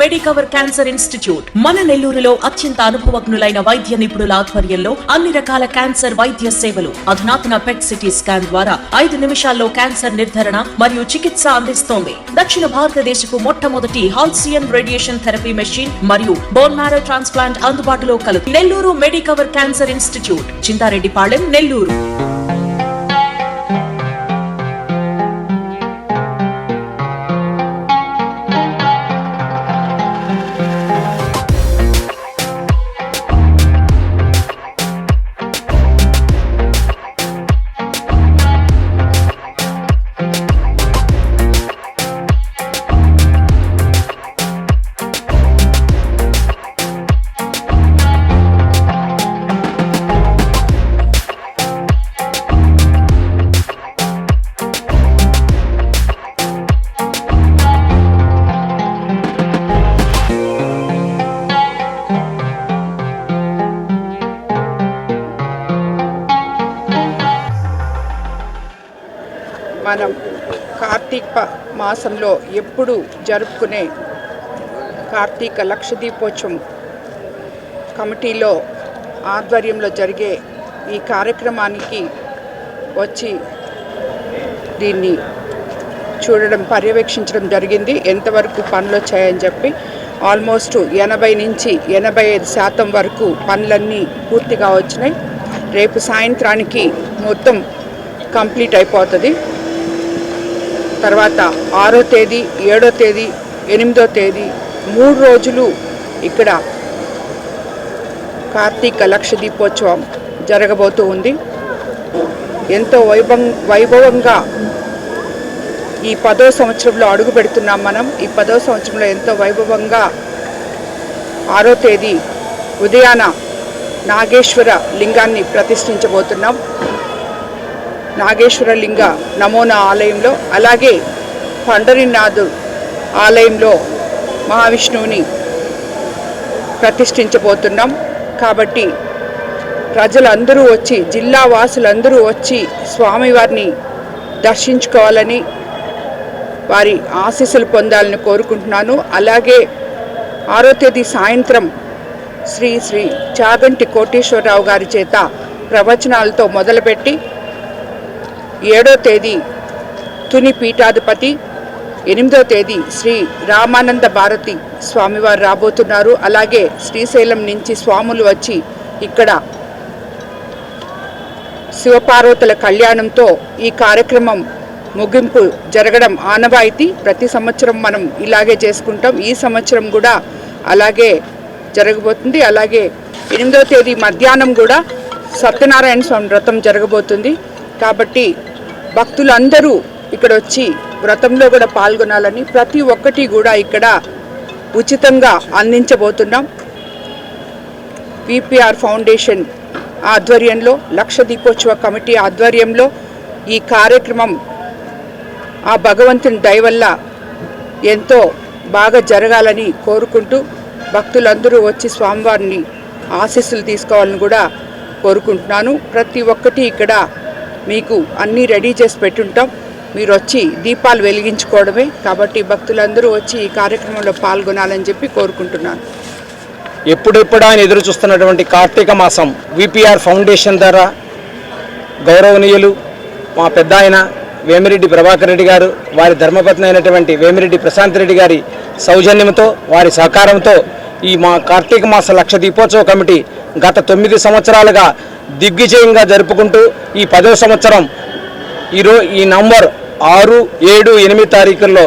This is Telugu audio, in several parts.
మెడికవర్ క్యాన్సర్ ఇన్స్టిట్యూట్ మన నెల్లూరులో అత్యంత అనుభవజ్ఞులైన వైద్య నిపుణుల ఆధ్వర్యంలో అన్ని రకాల క్యాన్సర్ వైద్య సేవలు అధునాతన పెట్ సిటీ స్కాన్ ద్వారా 5 నిమిషాల్లో క్యాన్సర్ నిర్ధారణ మరియు చికిత్స అందిస్తోంది. దక్షిణ భారతదేశపు మొట్టమొదటి హాల్సియన్ రేడియేషన్ థెరపీ మెషిన్ మరియు బోన్ మ్యారో ట్రాన్స్ప్లాంట్ అందుబాటులో కలదు. Nellore Medicover cancer institute, Chintareddypalem, Nellore. మనం కార్తీక మాసంలో ఎప్పుడు జరుపుకునే కార్తీక లక్ష దీపోత్సవం కమిటీలో ఆధ్వర్యంలో జరిగే ఈ కార్యక్రమానికి వచ్చి దీన్ని చూడడం, పర్యవేక్షించడం జరిగింది. ఎంతవరకు పనులు వచ్చాయని చెప్పి ఆల్మోస్ట్ 80 నుంచి 85% వరకు పనులన్నీ పూర్తిగా వచ్చినాయి. రేపు సాయంత్రానికి మొత్తం కంప్లీట్ అయిపోతుంది. తర్వాత 6వ తేదీ, 7వ తేదీ, 8వ తేదీ 3 రోజులు ఇక్కడ కార్తీక లక్ష దీపోత్సవం జరగబోతూ ఉంది. ఎంతో వైభవంగా ఈ 10వ సంవత్సరంలో అడుగు పెడుతున్నాం మనం. ఈ 10వ సంవత్సరంలో ఎంతో వైభవంగా 6వ తేదీ ఉదయాన నాగేశ్వర లింగాన్ని ప్రతిష్ఠించబోతున్నాం. నాగేశ్వర లింగ నమూనా ఆలయంలో, అలాగే పండరీనాథ్ ఆలయంలో మహావిష్ణువుని ప్రతిష్ఠించబోతున్నాం. కాబట్టి ప్రజలందరూ వచ్చి, జిల్లా వాసులందరూ వచ్చి స్వామివారిని దర్శించుకోవాలని, వారి ఆశీస్సులు పొందాలని కోరుకుంటున్నాను. అలాగే 6వ తేదీ సాయంత్రం శ్రీ శ్రీ చాగంటి కోటేశ్వరరావు గారి చేత ప్రవచనాలతో మొదలుపెట్టి 7వ తేదీ తుని పీఠాధిపతి, 8వ తేదీ శ్రీ రామానంద భారతి స్వామివారు రాబోతున్నారు. అలాగే శ్రీశైలం నుంచి స్వాములు వచ్చి ఇక్కడ శివపార్వతుల కళ్యాణంతో ఈ కార్యక్రమం ముగింపు జరగడం ఆనవాయితీ. ప్రతి సంవత్సరం మనం ఇలాగే చేసుకుంటాం. ఈ సంవత్సరం కూడా అలాగే జరగబోతుంది. అలాగే 8వ తేదీ మధ్యాహ్నం కూడా సత్యనారాయణ స్వామి వ్రతం జరగబోతుంది. కాబట్టి భక్తులందరూ ఇక్కడ వచ్చి వ్రతంలో కూడా పాల్గొనాలని, ప్రతి ఒక్కటి కూడా ఇక్కడ ఉచితంగా అందించబోతున్నాం. విపిఆర్ ఫౌండేషన్ ఆధ్వర్యంలో, లక్ష దీపోత్సవ కమిటీ ఆధ్వర్యంలో ఈ కార్యక్రమం ఆ భగవంతుని దయ వల్ల ఎంతో బాగా జరగాలని కోరుకుంటూ, భక్తులందరూ వచ్చి స్వామివారిని ఆశీస్సులు తీసుకోవాలని కూడా కోరుకుంటున్నాను. ప్రతి ఒక్కటి ఇక్కడ మీకు అన్నీ రెడీ చేసి పెట్టుంటాం. మీరు వచ్చి దీపాలు వెలిగించుకోవడమే. కాబట్టి భక్తులందరూ వచ్చి ఈ కార్యక్రమంలో పాల్గొనాలని చెప్పి కోరుకుంటున్నాను. ఎప్పుడెప్పుడు ఆయన ఎదురు చూస్తున్నటువంటి కార్తీక మాసం విపిఆర్ ఫౌండేషన్ ద్వారా గౌరవనీయులు మా పెద్ద ఆయన వేమిరెడ్డి ప్రభాకర్ రెడ్డి గారు, వారి ధర్మపత్ని అయినటువంటి వేమిరెడ్డి ప్రశాంత్ రెడ్డి గారి సౌజన్యంతో, వారి సహకారంతో ఈ మా కార్తీక మాస లక్ష దీపోత్సవ కమిటీ గత 9 సంవత్సరాలుగా దిగ్విజయంగా జరుపుకుంటూ ఈ 10వ సంవత్సరం ఈ నవంబర్ 6, 7, 8 తారీఖుల్లో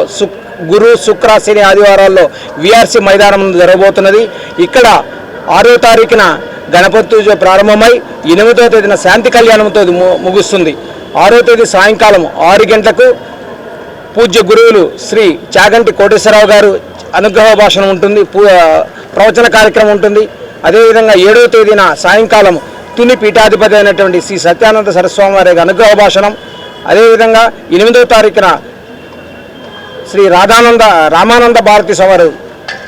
గురు, శుక్ర, శని ఆదివారాల్లో విఆర్సి మైదానం జరగబోతున్నది. ఇక్కడ 6వ తారీఖున గణపతి పూజ ప్రారంభమై 8వ తేదీన శాంతి కళ్యాణంతో ముగుస్తుంది. 6వ తేదీ సాయంకాలం 6 గంటలకు పూజ్య గురువులు శ్రీ చాగంటి కోటేశ్వరరావు గారు అనుగ్రహ భాషణం ఉంటుంది, ప్రవచన కార్యక్రమం ఉంటుంది. అదేవిధంగా 7వ తేదీన సాయంకాలం తుని పీఠాధిపతి అయినటువంటి శ్రీ సత్యానంద సరస్వామి వారి అనుగ్రహ భాషణం. అదేవిధంగా 8వ తారీఖున శ్రీ రామానంద భారతి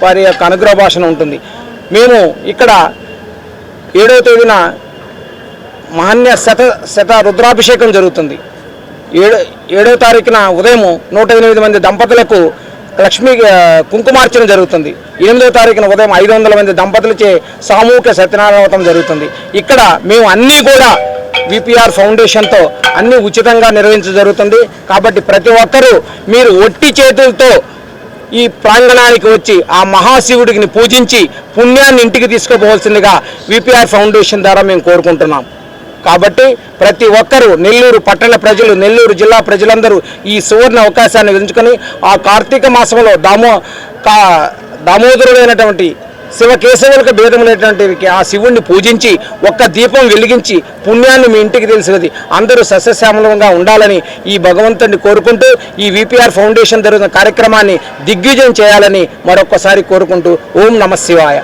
వారి యొక్క అనుగ్రహ భాషణం ఉంటుంది. మేము ఇక్కడ 7వ తేదీన మహన్య శత రుద్రాభిషేకం జరుగుతుంది. 7వ తారీఖున ఉదయం 108 మంది దంపతులకు లక్ష్మీ కుంకుమార్చన జరుగుతుంది. 8వ తారీఖున ఉదయం 500 మంది దంపతులచే సామూహిక సత్యనారాయణ వ్రతం జరుగుతుంది. ఇక్కడ మేము అన్నీ కూడా విపిఆర్ ఫౌండేషన్తో అన్నీ ఉచితంగా నిర్వహించడం జరుగుతుంది. కాబట్టి ప్రతి ఒక్కరూ మీరు ఒట్టి చేతులతో ఈ ప్రాంగణానికి వచ్చి ఆ మహాశివుడిని పూజించి పుణ్యాన్ని ఇంటికి తీసుకుపోవాల్సిందిగా విపిఆర్ ఫౌండేషన్ ద్వారా మేము కోరుకుంటున్నాం. కాబట్టి ప్రతి ఒక్కరూ నెల్లూరు పట్టణ ప్రజలు, నెల్లూరు జిల్లా ప్రజలందరూ ఈ సువర్ణ అవకాశాన్ని విధించుకొని ఆ కార్తీక మాసంలో దామోదరుడైనటువంటి శివకేశవులకు భేదములైనటువంటి ఆ శివుణ్ణి పూజించి ఒక్క దీపం వెలిగించి పుణ్యాన్ని మీ ఇంటికి తెలిసినది అందరూ సస్యశ్యామలంగా ఉండాలని ఈ భగవంతుడిని కోరుకుంటూ ఈ విపిఆర్ ఫౌండేషన్ జరుగుతున్న కార్యక్రమాన్ని దిగ్విజయం చేయాలని మరొక్కసారి కోరుకుంటూ ఓం నమః శివాయ.